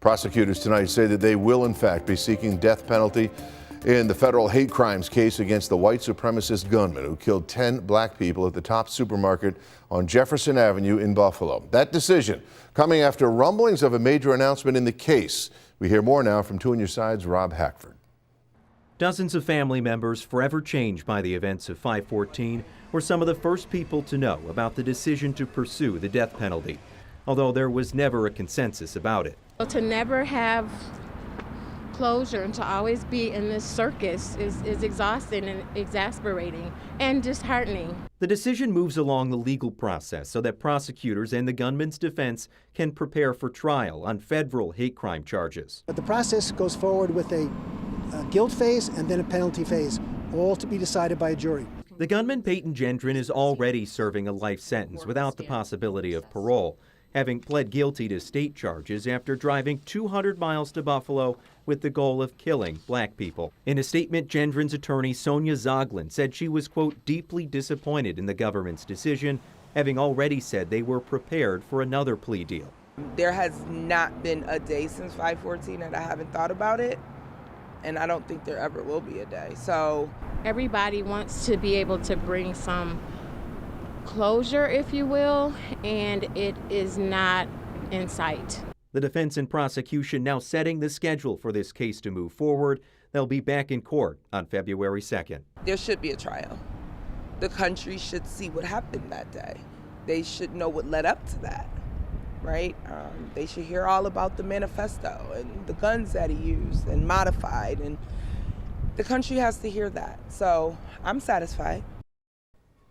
Prosecutors tonight say that they will in fact be seeking death penalty in the federal hate crimes case against the white supremacist gunman who killed 10 black people at the Top supermarket on Jefferson Avenue in Buffalo. That decision coming after rumblings of a major announcement in the case. We hear more now from 2 on Your Side's Rob Hackford. Dozens of family members forever changed by the events of 5/14 were some of the first people to know about the decision to pursue the death penalty, although there was never a consensus about it. To never have closure and to always be in this circus is exhausting and exasperating and disheartening. The decision moves along the legal process so that prosecutors and the gunman's defense can prepare for trial on federal hate crime charges. But the process goes forward with a guilt phase and then a penalty phase, all to be decided by a jury. The gunman, Payton Gendron, is already serving a life sentence without the possibility of parole, having pled guilty to state charges after driving 200 miles to Buffalo with the goal of killing black people. In a statement, Gendron's attorney, Sonia Zoglin, said she was, quote, deeply disappointed in the government's decision, having already said they were prepared for another plea deal. There has not been a day since 5/14 that I haven't thought about it, and I don't think there ever will be a day. So everybody wants to be able to bring some closure, if you will, and it is not in sight. The defense and prosecution now setting the schedule for this case to move forward. They'll be back in court on February 2nd. There should be a trial. The country should see what happened that day. They should know what led up to that, right? They should hear all about the manifesto and the guns that he used and modified, and the country has to hear that. So I'm satisfied.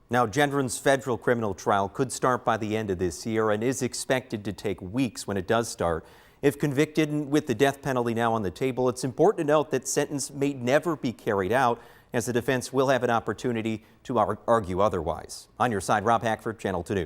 Now, Gendron's federal criminal trial could start by the end of this year and is expected to take weeks when it does start. If convicted and with the death penalty now on the table, it's important to note that sentence may never be carried out, as the defense will have an opportunity to argue otherwise. On Your Side, Rob Hackford, Channel 2 News.